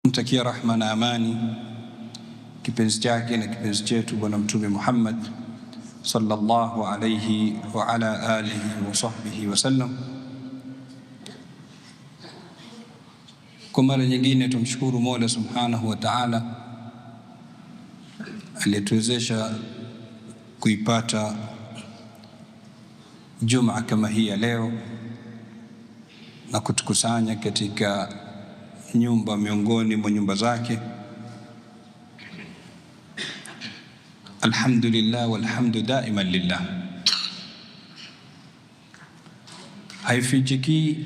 kumtakia rahma na amani kipenzi chake na kipenzi chetu Bwana Mtume Muhammad sallallahu alayhi wa ala alihi wa sahbihi wa sallam. Kwa mara nyingine tumshukuru Mola Subhanahu wa Ta'ala aliyetuwezesha kuipata Jumaa kama hii ya leo na kutukusanya katika nyumba miongoni mwa nyumba zake. Alhamdulillah walhamdu daiman lillah. Haifichiki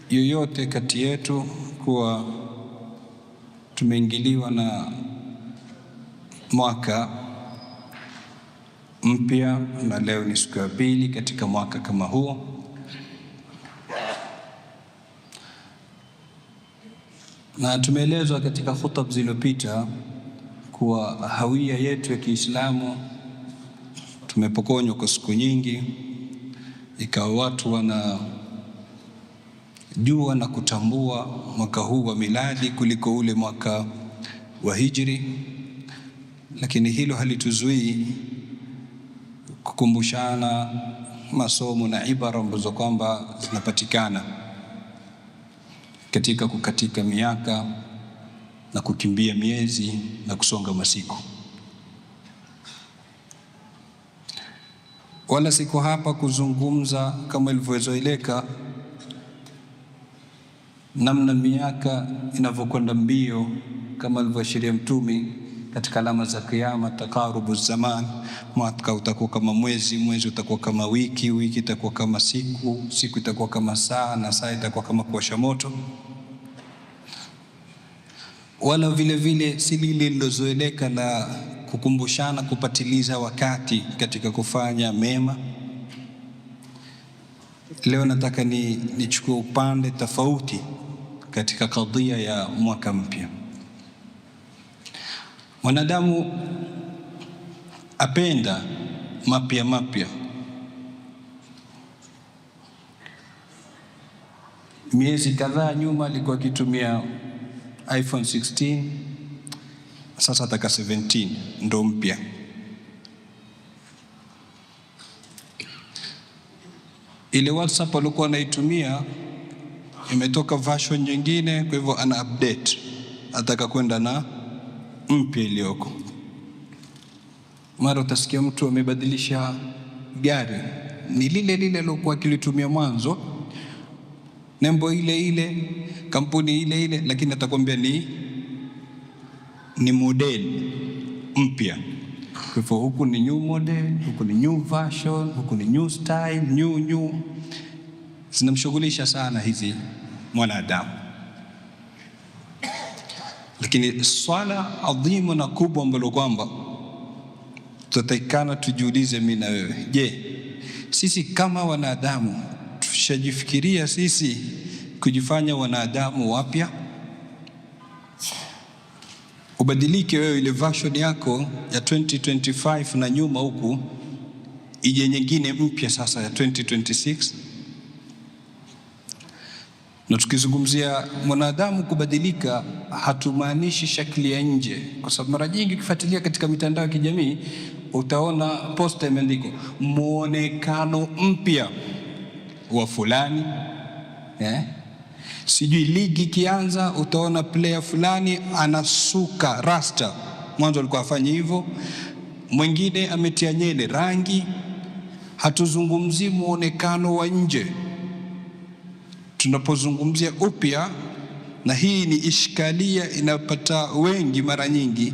yoyote kati yetu kuwa tumeingiliwa na mwaka mpya, na leo ni siku ya pili katika mwaka kama huo. Na tumeelezwa katika khutba zilizopita kuwa hawia yetu ya Kiislamu tumepokonywa kwa siku nyingi, ikawa watu wanajua na kutambua mwaka huu wa miladi kuliko ule mwaka wa hijri, lakini hilo halituzuii kukumbushana masomo na ibara ambazo kwamba zinapatikana katika kukatika miaka na kukimbia miezi na kusonga masiku. Wala siko hapa kuzungumza kama ilivyozoeleka namna miaka inavyokwenda mbio, kama alivyoashiria Mtume katika alama za kiyama, takarubu zaman, mwaka utakuwa kama mwezi, mwezi utakuwa kama wiki, wiki itakuwa kama siku, siku itakuwa kama saa, na saa itakuwa kama kuwasha moto. Wala vile vile si lile lilozoeleka la kukumbushana kupatiliza wakati katika kufanya mema. Leo nataka nichukue upande tofauti katika kadhia ya mwaka mpya. Mwanadamu apenda mapya. Miezi kadhaa nyuma alikuwa akitumia iPhone 16, sasa ataka 17 ndo mpya. Ile WhatsApp alikuwa anaitumia imetoka version nyingine, kwa hivyo ana update, ataka kwenda na mpya iliyoko. Mara utasikia mtu amebadilisha gari, ni lile lile alilokuwa akilitumia mwanzo, nembo ile, kampuni ile, lakini atakwambia ni model mpya. Kwa hivyo huku ni new model, huku ni new version, huku ni new style, new. Zinamshughulisha sana hizi mwanadamu. Lakini swala adhimu na kubwa ambalo kwamba tutatakikana tujiulize mimi na wewe, je, sisi kama wanadamu tushajifikiria sisi kujifanya wanadamu wapya? Ubadilike wewe, ile version yako ya 2025 na nyuma huku ije nyingine mpya sasa ya 2026. Na tukizungumzia mwanadamu kubadilika, hatumaanishi shakli ya nje, kwa sababu mara nyingi ukifuatilia katika mitandao ya kijamii utaona posta imeandikwa muonekano mpya wa fulani. Sijui ligi kianza utaona player fulani anasuka rasta, mwanzo alikuwa afanye hivyo, mwingine ametia nyele rangi. Hatuzungumzii muonekano wa nje, tunapozungumzia upya. Na hii ni ishkalia inapata wengi mara nyingi.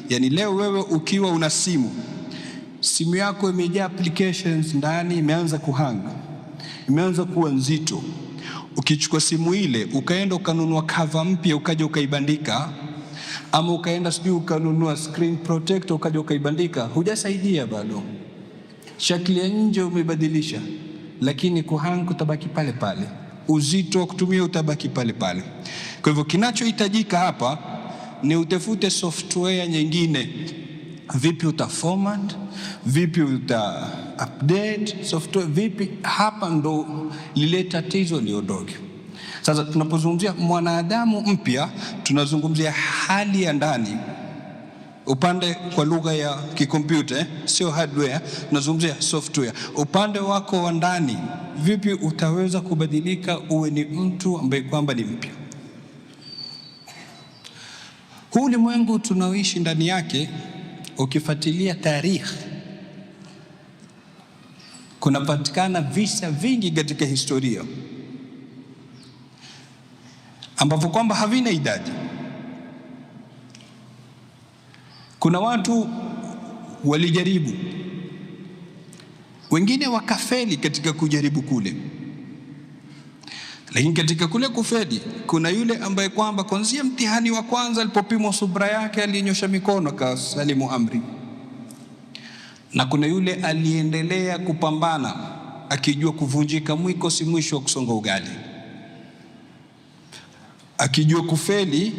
Yani leo wewe ukiwa una simu yako imejaa applications ndani, imeanza kuhanga, imeanza kuwa nzito. Ukichukua simu ile ukaenda ukanunua cover mpya ukaja ukaibandika, ama ukaenda sijui ukanunua screen protector ukaja ukaibandika, hujasaidia bado. Shakli ya nje umebadilisha, lakini kuhanga utabaki pale pale, uzito wa kutumia utabaki pale pale. Kwa hivyo kinachohitajika hapa ni utafute software nyingine. Vipi utaformat, vipi uta update software, vipi? Hapa ndo lile tatizo liondoke. Sasa tunapozungumzia mwanadamu mpya, tunazungumzia hali ya ndani, upande kwa lugha ya kikompyuta, sio hardware, tunazungumzia software. Upande wako wa ndani, vipi utaweza kubadilika uwe ni mtu ambaye kwamba ni mpya? Huu ulimwengu tunaoishi ndani yake, ukifuatilia tarikhi, kunapatikana visa vingi katika historia ambavyo kwamba havina idadi. Kuna watu walijaribu, wengine wakafeli katika kujaribu kule, lakini katika kule kufeli, kuna yule ambaye kwamba kuanzia mtihani wa kwanza alipopimwa subra yake alinyosha mikono akasalimu amri, na kuna yule aliendelea kupambana akijua kuvunjika mwiko si mwisho wa kusonga ugali, akijua kufeli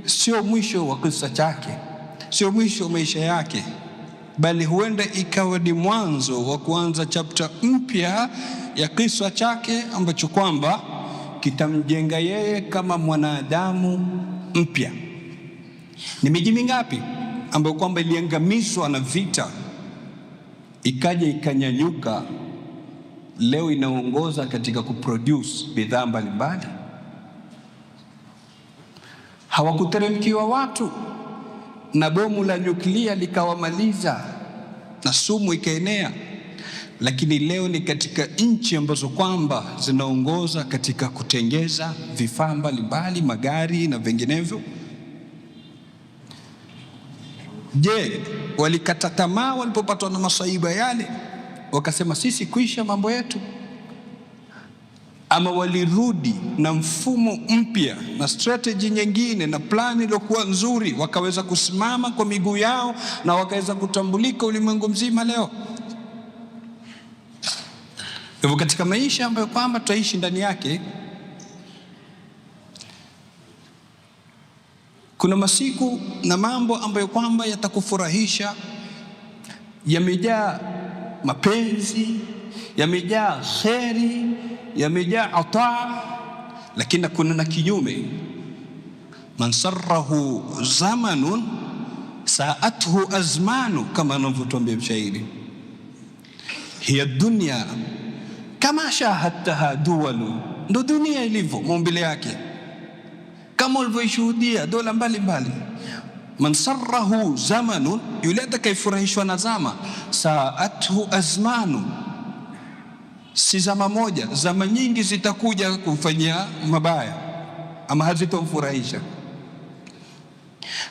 sio mwisho wa kisa chake, sio mwisho wa maisha yake, bali huenda ikawa ni mwanzo wa kuanza chapter mpya ya kisa chake ambacho kwamba kitamjenga yeye kama mwanadamu mpya. Ni miji mingapi ambayo kwamba iliangamizwa na vita ikaja ikanyanyuka, leo inaongoza katika kuproduce bidhaa mbalimbali. Hawakuteremkiwa watu na bomu la nyuklia likawamaliza na sumu ikaenea, lakini leo ni katika nchi ambazo kwamba zinaongoza katika kutengeza vifaa mbalimbali, magari na vinginevyo. Je, walikata tamaa walipopatwa na masaiba yale wakasema sisi kuisha mambo yetu, ama walirudi na mfumo mpya na strategy nyingine na plani iliyokuwa nzuri, wakaweza kusimama kwa miguu yao na wakaweza kutambulika ulimwengu mzima leo? Hivyo katika maisha ambayo kwamba tutaishi ndani yake, kuna masiku na mambo ambayo kwamba yatakufurahisha, yamejaa mapenzi, yamejaa kheri, yamejaa ataa, lakini kuna na kinyume. Man sarrahu zamanun saathu azmanu, kama anavyotuambia mshairi, hiya dunya kama shahadtaha duwalu, ndo dunia ilivyo maumbile yake, kama ulivyoishuhudia dola mbalimbali. Man sarrahu zamanun, yule atakayefurahishwa na zama, saathu azmanu, si zama moja, zama nyingi zitakuja kumfanyia mabaya ama hazitomfurahisha.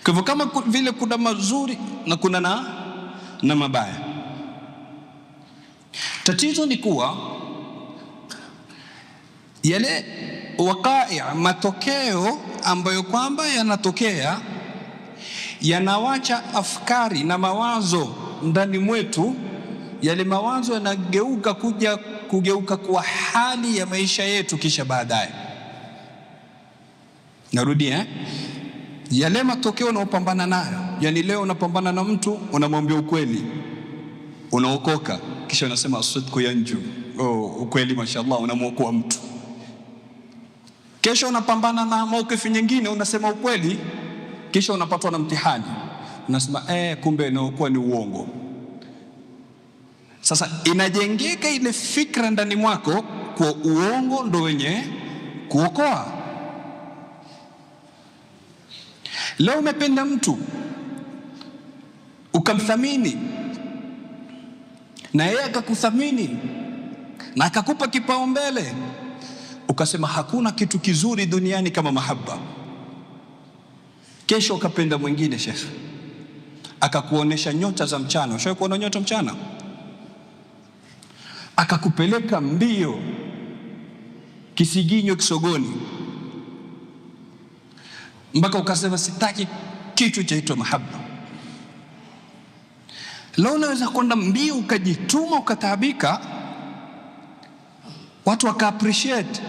Kwa hivyo kama vile kuna mazuri na kuna na mabaya. Tatizo ni kuwa yale waqai', matokeo ambayo kwamba yanatokea yanawacha afkari na mawazo ndani mwetu. Yale mawazo yanageuka kugeuka kuwa hali ya maisha yetu, kisha baadaye, narudia, yale matokeo unaopambana nayo. Yani leo unapambana na mtu, unamwambia ukweli, unaokoka, kisha unasema as-sidqu yanju, ukweli mashallah, unamwokoa mtu. Kesho unapambana na maukifu nyingine, unasema ukweli, kisha unapatwa na mtihani, unasema kumbe inaokuwa ni uongo. Sasa inajengeka ile fikra ndani mwako kwa uongo ndo wenye kuokoa. Leo umependa mtu ukamthamini na yeye akakuthamini na akakupa kipaumbele, ukasema hakuna kitu kizuri duniani kama mahaba. Kesho ukapenda mwingine, shekhi, akakuonesha nyota za mchana. Ushawahi kuona nyota mchana? Akakupeleka mbio kisiginyo kisogoni, mpaka ukasema sitaki kitu chaitwa mahaba. Leo unaweza kwenda mbio ukajituma ukataabika, watu waka appreciate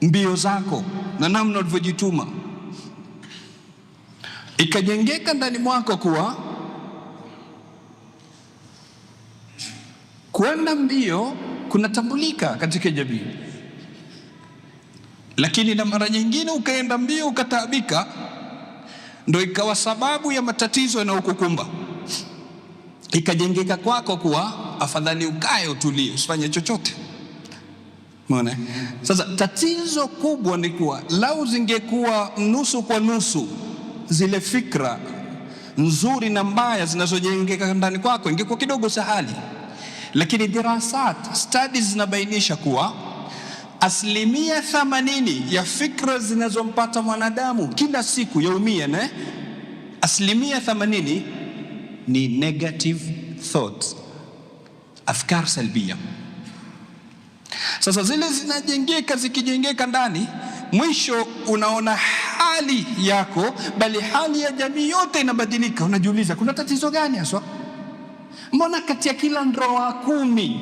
mbio zako na namna ulivyojituma, ikajengeka ndani mwako kuwa kwenda mbio kunatambulika katika jamii. lakini na mara nyingine ukaenda mbio ukataabika, ndio ikawa sababu ya matatizo yanayokukumba, ikajengeka kwako kuwa afadhali ukae utulie usifanye chochote. Umeona? Sasa tatizo kubwa ni kuwa lau zingekuwa nusu kwa nusu zile fikra nzuri na mbaya zinazojengeka ndani kwako, ingekuwa kidogo sahali. Lakini dirasat, studies zinabainisha kuwa 80% ya fikra zinazompata mwanadamu kila siku yaumia, 80% ni negative thoughts, afkar salbia. Sasa zile zinajengeka, zikijengeka ndani, mwisho unaona hali yako, bali hali ya jamii yote inabadilika. Unajiuliza kuna tatizo gani haswa? Mbona kati ya kila ndoa 10,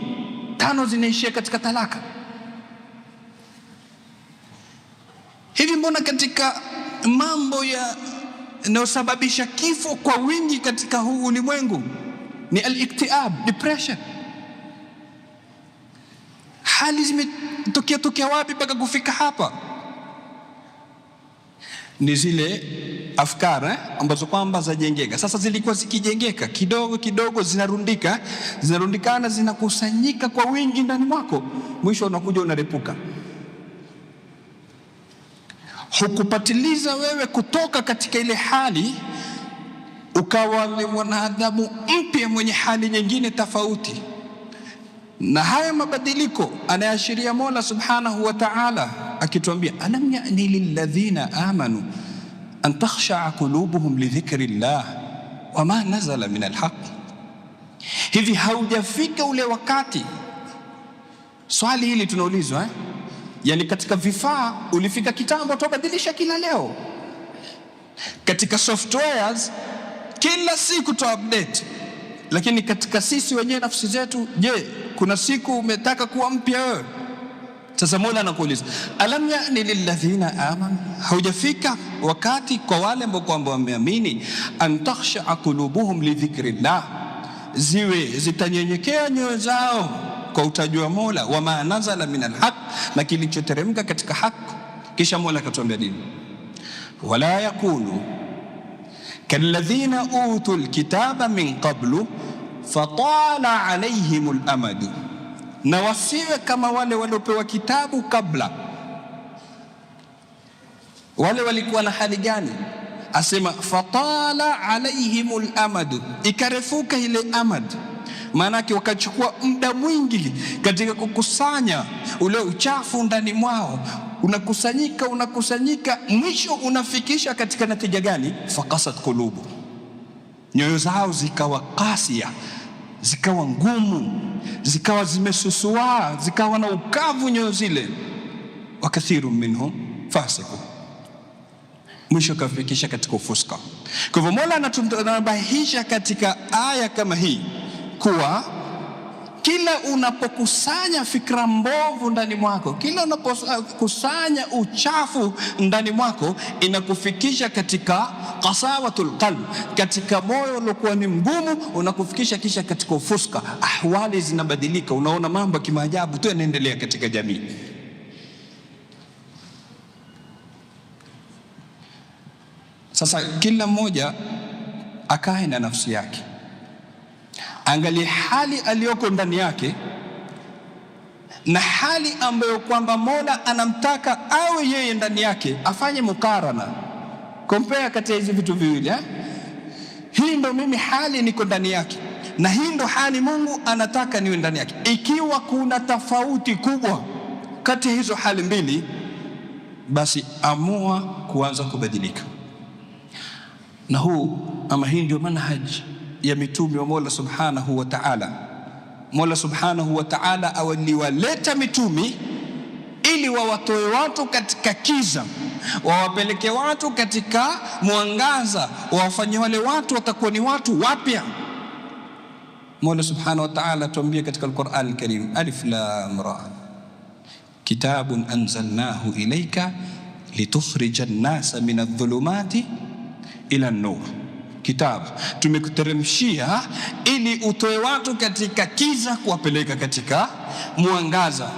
5 zinaishia katika talaka? Hivi mbona katika mambo yanayosababisha kifo kwa wingi katika huu ulimwengu ni al-iktiab, depression? Hali zimetokea wapi mpaka kufika hapa? Ni zile afkara ambazo kwamba zajengeka. Sasa zilikuwa zikijengeka kidogo kidogo, zinarundikana, zinakusanyika kwa wingi ndani mwako, mwisho unakuja unarepuka. Hukupatiliza wewe kutoka katika ile hali ukawa ni mwanadamu mpya mwenye hali nyingine tofauti. Na haya mabadiliko anaashiria Mola Subhanahu wa Ta'ala akituambia, alam ya'ni lilladhina amanu an takhsha'a qulubuhum li dhikrillah wama nazala min alhaq. Hivi haujafika ule wakati? Swali hili tunaulizwa yani katika vifaa ulifika kitambo, tubadilisha kila leo. Katika softwares kila siku tu update. Lakini katika sisi wenyewe nafsi zetu, je, kuna siku umetaka kuwa mpya wewe? Sasa Mola anakuuliza, alam ya'ni lilladhina amanu, haujafika wakati kwa wale ambao kwamba wameamini, an takhsha'a qulubuhum li dhikrillah, zitanyenyekea nyoyo zao kwa utaji wa Mola, wama nazala min alhaq, na kilichoteremka katika haki. Kisha Mola akatuambia nini? Wala yakunu kalladhina utul kitaba min qablu fatala alayhimul amadu, na wasiwe kama wale waliopewa kitabu kabla. Wale walikuwa na hali gani? Asema fatala alayhimul amadu, ikarefuka ile amad. Maanake wakachukua muda mwingi katika kukusanya ule uchafu ndani mwao, unakusanyika, mwisho unafikisha katika natija gani? Fakasat qulubu, nyoyo zao zikawa kasia, zikawa ngumu, zikawa zimesusua, zikawa na ukavu nyoyo zile. Wakathiru minhum fasiqun, mwisho kafikisha katika ufuska. Kwa hivyo Mola anatunabahisha katika aya kama hii kuwa kila unapokusanya fikra mbovu ndani mwako, kila unapokusanya uchafu ndani mwako, inakufikisha katika qasawatul qalb, katika moyo uliokuwa ni mgumu, unakufikisha kisha katika ufuska. Ahwali zinabadilika, unaona mambo kimaajabu tu yanaendelea katika jamii. Sasa kila mmoja akae na nafsi yake, angalie hali aliyoko ndani yake na hali ambayo kwamba Mola anamtaka awe yeye ndani yake, afanye mukarana, compare kati ya hizi vitu viwili. Hii ndo mimi hali niko ndani yake, na hii ndo hali Mungu anataka niwe ndani yake. Ikiwa kuna tofauti kubwa kati ya hizo hali mbili, basi amua kuanza kubadilika. Na hii ndio manhaji ya mitume wa Mola Subhanahu wa Ta'ala. Mola Subhanahu wa Ta'ala awaliwaleta mitume ili wawatoe watu katika kiza, wawapeleke watu katika mwangaza, wawafanye wale watu watakuwa ni watu wapya. Mola Subhanahu wa Ta'ala tuambia katika Al-Qur'an Al-Karim, Alif Lam Ra, kitabun anzalnahu ilayka litukhrija an-nasa min adh-dhulumati ila an-nur. Kitabu tumekuteremshia ili utoe watu katika kiza kuwapeleka katika mwangaza.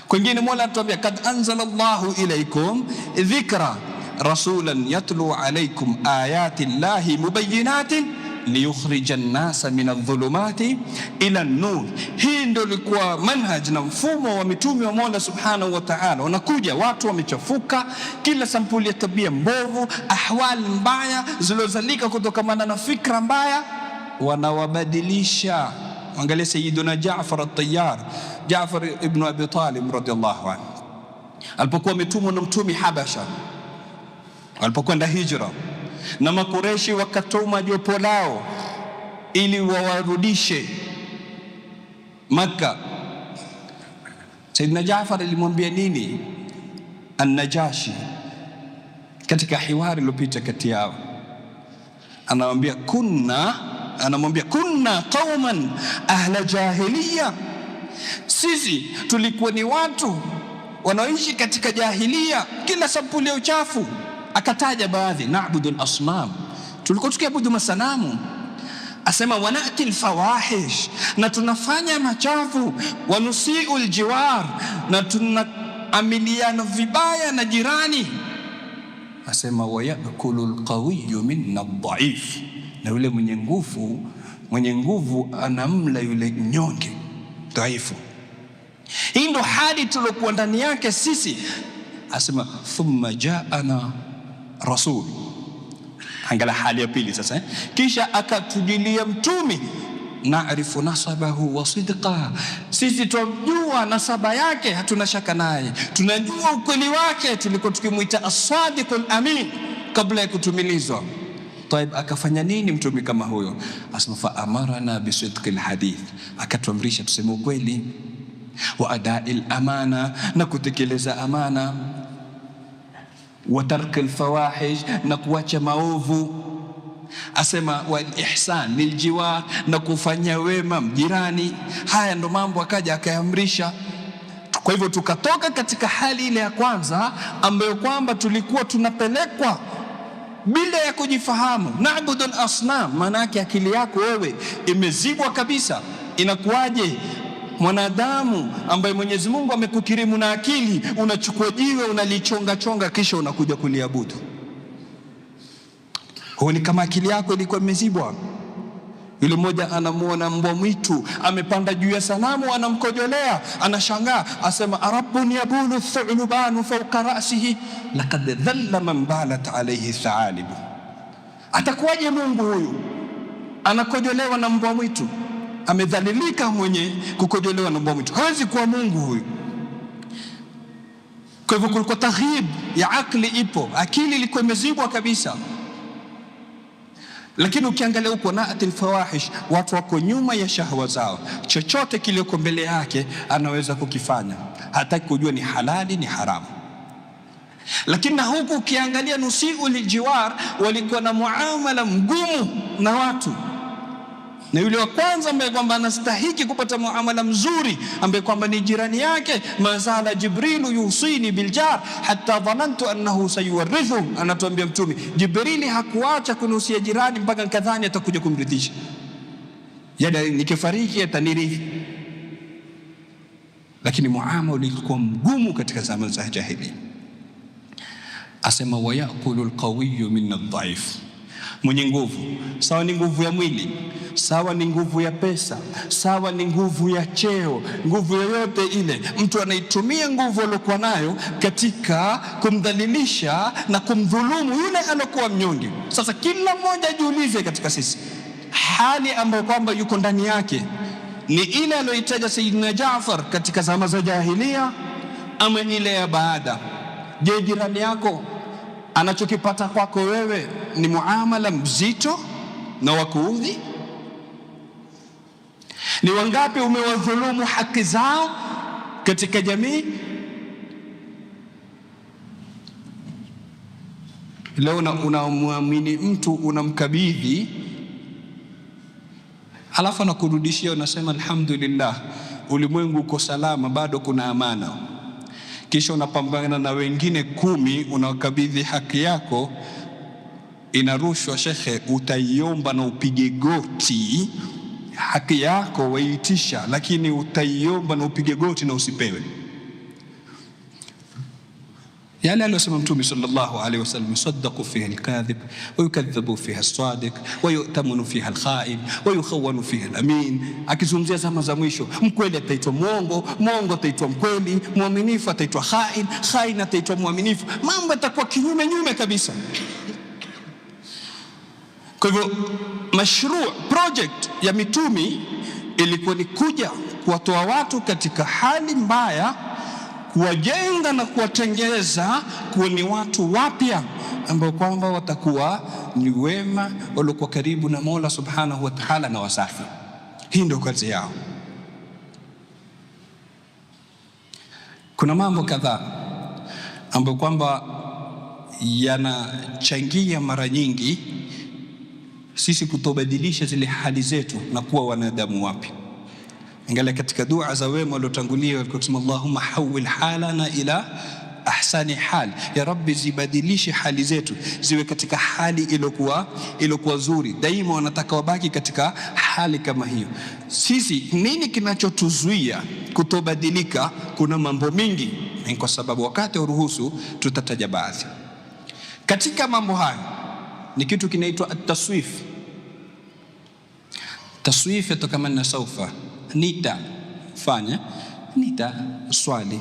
Kwingine Mola anatuambia kad anzala Allahu ilaykum dhikra rasulan yatlu alaykum ayati Allahi mubayyinatin liyukhrija an-nasa min adh-dhulumati ila an-nur. Hii ndio ilikuwa manhaj na mfumo wa mitume wa Mola subhanahu wa ta'ala. Wanakuja watu wamechafuka, kila sampuli ya tabia mbovu, ahwali mbaya zilizozalika kutokana na fikra mbaya, wanawabadilisha. Angalia Sayyiduna Jaafar at-Tayyar, Jaafar ibn Abi Talib radiyallahu anhu, alipokuwa ametumwa na mtume Habasha, alipokwenda hijra, na Makureshi wakatuma jopo lao ili wawarudishe Makka. Sayyidina Jaafar alimwambia nini An-Najashi katika hiwari iliyopita kati yao? Anamwambia kunna qauman ahla jahiliya, sisi tulikuwa ni watu wanaoishi katika jahiliya, kila sampuli ya uchafu. Akataja baadhi, na'budu al-asnam, tulikuwa tukiabudu masanamu. Asema wanati al-fawahish, na tunafanya machafu. Wanusiu al-jiwar, na tunaamiliana vibaya na jirani. Asema wayakulu al-qawiyyu minna ad-dha'if, na yule mwenye nguvu anamla yule mnyonge dhaifu. Hii ndo hali tulokuwa ndani yake sisi. Asema thumma ja'ana rasul, angalia hali ya pili sasa. Kisha akatujilia mtume, naarifu nasabahu wa sidqa, sisi tunajua nasaba yake, hatuna shaka naye, tunajua ukweli wake, tulikuwa tukimuita as-sadiqul amin kabla ya kutumilizwa. Taib, akafanya nini mtume kama huyo? Asema fa amarana bisidqil hadith, akatuamrisha tuseme ukweli, wa ada'il amana, na kutekeleza amana, wa tarkil fawahish, na kuacha maovu. Asema wal ihsan lil jiwar, na kufanya wema mjirani. Haya ndo mambo akaja akaamrisha. Kwa hivyo tukatoka katika hali ile ya kwanza ambayo kwamba tulikuwa tunapelekwa bila ya kujifahamu, na'budu al-asnam, maana yake akili yako wewe imezibwa kabisa. Inakuwaje mwanadamu ambaye Mwenyezi Mungu amekukirimu na akili, unachukua jiwe unalichonga chonga kisha unakuja kuliabudu? Huoni kama akili yako ilikuwa imezibwa? Yule mmoja anamuona mbwa mwitu amepanda juu ya sanamu, anamkojolea, anashangaa, asema arabbun yabulu thulubanu fawqa ra'sihi laqad dhalla man balat alayhi tha'alib. Atakuwaje Mungu huyu anakojolewa na mbwa mwitu? Amedhalilika mwenye kukojolewa na mbwa mwitu, hawezi kuwa Mungu huyu. Kwa hivyo kulikuwa taghib ya akili, ipo akili ilikuwa imezibwa kabisa. Lakini ukiangalia huko naatil fawahish, watu wako nyuma ya shahwa zao, chochote kilioko mbele yake anaweza kukifanya, hataki kujua ni halali ni haramu. Lakini na huku ukiangalia nusiu lijiwar, walikuwa na muamala mgumu na watu. Na yule wa kwanza ambaye kwamba anastahiki kupata muamala mzuri, ambaye kwamba ni jirani yake, mazala Jibrilu yusini biljar hatta dhanantu annahu sayuwarithu. Anatuambia mtume, Jibrili hakuacha kunusia jirani mpaka nikadhani atakuja kumridhisha, yaani nikifariki atanirithi. Lakini muamala ulikuwa mgumu katika zama za jahili. Asema wayakulu alqawiyyu min adh-dhaif, mwenye nguvu, sawa ni nguvu ya mwili, sawa ni nguvu ya pesa, sawa ni nguvu ya cheo, nguvu yoyote ile, mtu anaitumia nguvu aliyokuwa nayo katika kumdhalilisha na kumdhulumu yule aliyokuwa mnyonge. Sasa kila mmoja ajiulize katika sisi, hali ambayo kwamba yuko ndani yake ni ile aliyoitaja Sayyidina Jaafar katika zama za jahiliya ama ile ya baada? Je, jirani yako anachokipata kwako wewe ni muamala mzito na wakuudhi? Ni wangapi umewadhulumu haki zao katika jamii? Leo unamwamini mtu, unamkabidhi, halafu anakurudishia, unasema alhamdulillah, ulimwengu uko salama, bado kuna amana. Kisha unapambana na wengine 10 unawakabidhi haki yako, inarushwa, shekhe, utaiomba na upige goti. Haki yako waitisha, lakini utaiomba na upige goti na usipewe. yale aliyosema Mtume sallallahu alaihi wasallam, yusaddaqu fiha alkadhib wa yukadhabu fiha as-sadiq wa yu'tamanu fiha al-kha'in wa yukhawwanu fiha al-amin. Akizungumzia zama za mwisho, mkweli ataitwa mwongo, mwongo ataitwa mkweli, mwaminifu ataitwa kha'in, kha'in ataitwa mwaminifu. Mambo yatakuwa kinyume kabisa. Kwa hivyo project ya mitume ilikuwa ni kuja kuwatoa watu katika hali mbaya, kuwajenga na kuwatengeza kuwa ni watu wapya ambao kwamba watakuwa ni wema, waliokuwa karibu na Mola Subhanahu wa Ta'ala na wasafi. Hii ndio kazi yao. Kuna mambo kadhaa ambayo kwamba yanachangia mara nyingi sisi kutobadilisha zile hali zetu na kuwa wanadamu wapya. Angalia katika dua za wema waliotangulia walikuwa kusema Allahumma hawwil halana ila ahsani hal, ya Rabbi zibadilishe hali zetu ziwe katika hali iliyokuwa nzuri. Daima wanataka wabaki katika hali kama hiyo. Sisi nini kinachotuzuia kutobadilika? Kuna mambo mingi, na kwa sababu wakati uruhusu tutataja baadhi. Katika mambo hayo ni kitu kinaitwa at-taswif. Taswif yatokana na saufa. Nitafanya, nitaswali,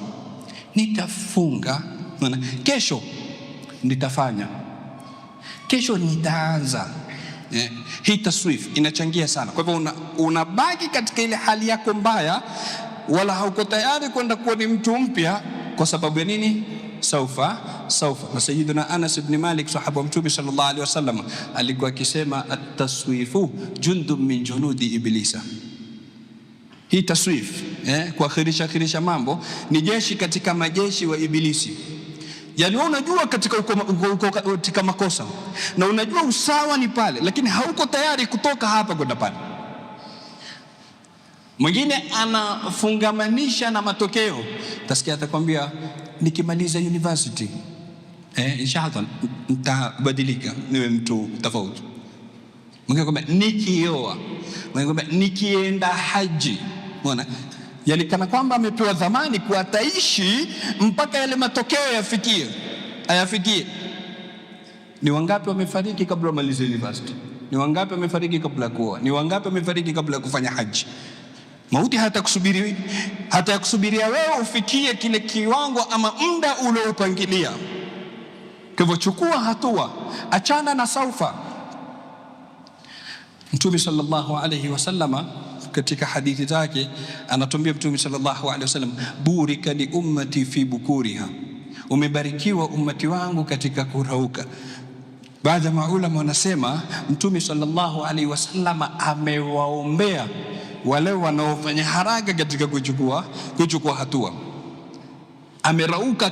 nitafunga, kesho nitafanya, kesho nitaanza. Hii taswif inachangia sana. Kwa hivyo unabaki katika ile hali yako mbaya, wala hauko tayari kwenda kuwa ni mtu mpya. Kwa sababu ya nini? Saufa. Na Sayyidina Anas ibn Malik, sahaba wa Mtume sallallahu alaihi wasallam, alikuwa akisema at-taswifu jundun min junudi iblisa. Hii taswif, kuakhirisha mambo, ni jeshi katika majeshi wa ibilisi. Yani unajua katika makosa na unajua usawa ni pale, lakini hauko tayari kutoka hapa kwenda pale. Mwingine anafungamanisha na matokeo. Utasikia atakwambia nikimaliza university inshallah nitabadilika niwe mtu tofauti. Mwingine kwamba nikioa, mwingine kwamba nikienda haji. Unaona? Yani kana kwamba amepewa dhamani kwa ataishi mpaka yale matokeo ayafikie. Ni wangapi wamefariki kabla wamalize university? Ni wangapi wamefariki kabla kuoa? Ni wangapi wamefariki kabla kufanya haji? Mauti hata kusubiria wewe ufikie kile kiwango ama muda uliopangilia. Kwa hivyo chukua hatua, achana na saufa. Mtume sallallahu alayhi wasallama katika hadithi zake anatuambia, Mtume sallallahu alayhi wasallam, burika li ummati fi bukuriha, umebarikiwa ummati wangu katika kurauka. Baadhi ya maulama wanasema Mtume sallallahu alayhi wasallama amewaombea wale wanaofanya haraka katika kuchukua hatua. Amerauka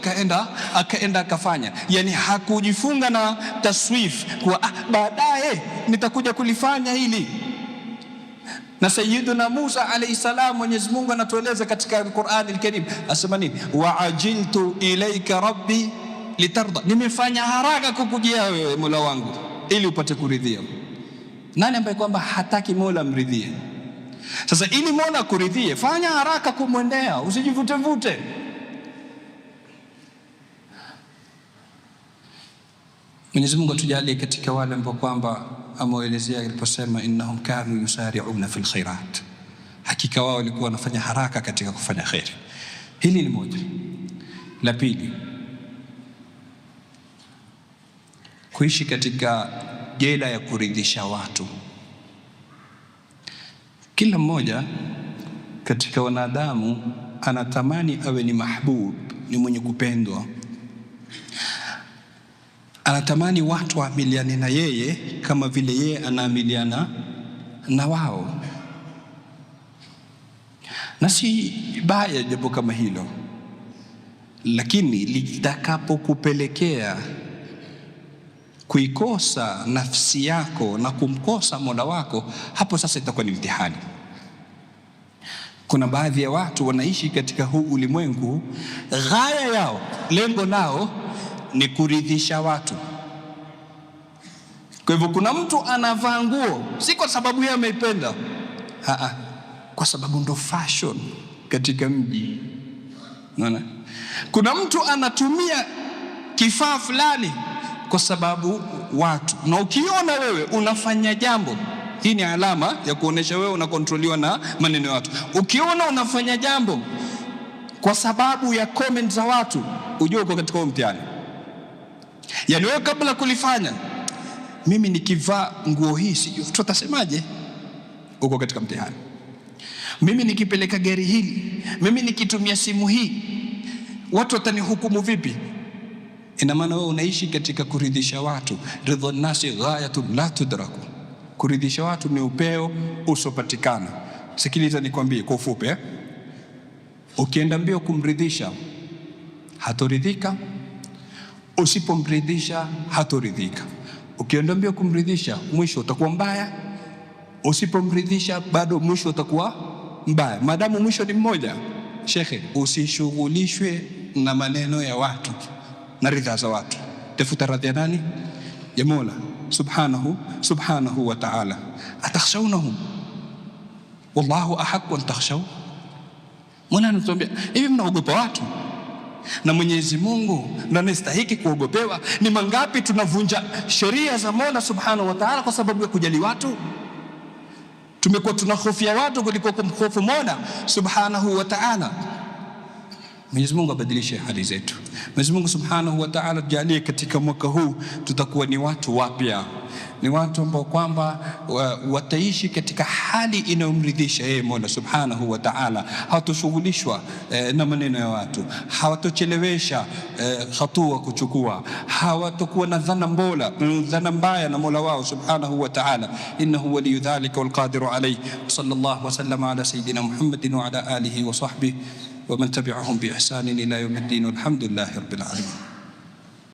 akaenda akafanya. Yani hakujifunga na taswif kwa baadaye nitakuja kulifanya hili. Na Sayyiduna Musa alayhi salam, Mwenyezi Mungu anatueleza katika Qur'an al-Karim, asema nini? Wa ajiltu ilayka rabbi litarda, nimefanya haraka kukujia wewe Mola wangu ili upate kuridhia. Nani ambaye kwamba hataki Mola mridhie? Sasa ili Mola kuridhie, fanya haraka kumwendea, usijivute. Mwenyezi Mungu atujalie katika wale ambao kwamba ameelezea aliposema innahum kanu yusari'una fil khairat, hakika wao walikuwa wanafanya haraka katika kufanya khairi. Hili ni moja. La pili, kuishi katika jela ya kuridhisha watu. Kila mmoja katika wanadamu anatamani awe ni mahbub, ni mwenye kupendwa. Anatamani watu waamiliane na yeye kama vile yeye anaamiliana na wao. Na si baya jambo kama hilo, lakini litakapokupelekea kuikosa nafsi yako na kumkosa Mola wako, hapo sasa itakuwa ni mtihani. Kuna baadhi ya watu wanaishi katika huu ulimwengu, ghaya yao, lengo lao ni kuridhisha watu. Kwa hivyo kuna mtu anavaa nguo si kwa sababu yeye ameipenda, kwa sababu ndo fashion katika mji. Unaona? Kuna mtu anatumia kifaa fulani kwa sababu watu. Na ukiona wewe unafanya jambo, hii ni alama ya kuonesha wewe unakontroliwa na maneno ya watu. Ukiona unafanya jambo kwa sababu ya comment za watu, ujue uko katika mtihani. Yani wewe kabla kulifanya, mimi nikivaa nguo hii sijui watu watasemaje, uko katika mtihani. Mimi nikipeleka gari hili, mimi nikitumia simu hii, watu watanihukumu vipi? Ina maana wewe unaishi katika kuridhisha watu. Ridha nasi ghayatun la tudraku, kuridhisha watu ni upeo usopatikana. Sikiliza nikwambie kwa ufupi, ukienda mbio kumridhisha hatoridhika, usipomridhisha hatoridhika. Ukienda mbio kumridhisha mwisho utakuwa mbaya, usipomridhisha bado mwisho utakuwa mbaya. Maadamu mwisho ni mmoja, shekhe, usishughulishwe na maneno ya watu na ridha za watu. Tafuta radhi ya nani? Ya Mola subhanahu wa ta'ala. Atakhshawnahum wallahu ahaqqu an takhshaw. Mola anatuambia hivi, mnaogopa watu na Mwenyezi Mungu na anastahili kuogopewa. Ni mangapi tunavunja sheria za Mola subhanahu wa ta'ala kwa sababu ya kujali watu? Tumekuwa tunahofia watu kuliko kumhofu Mola subhanahu wa ta'ala. Mwenyezi Mungu abadilishe hali zetu. Mwenyezi Mungu subhanahu wa ta'ala tujalie katika mwaka huu tutakuwa ni watu wapya, ni watu ambao kwamba wataishi katika hali inayomridhisha yeye Mola subhanahu wa ta'ala. Hawatoshughulishwa na maneno ya watu, hawatochelewesha hatua kuchukua, hawatakuwa na dhana mbaya na Mola wao subhanahu wa ta'ala. Innahu waliyu dhalika wal qadiru alayhi. Sallallahu wa sallama ala sayidina Muhammadin wa ala alihi wa sahbihi ومن تبعهم بإحسان إلى يوم الدين والحمد لله رب العالمين.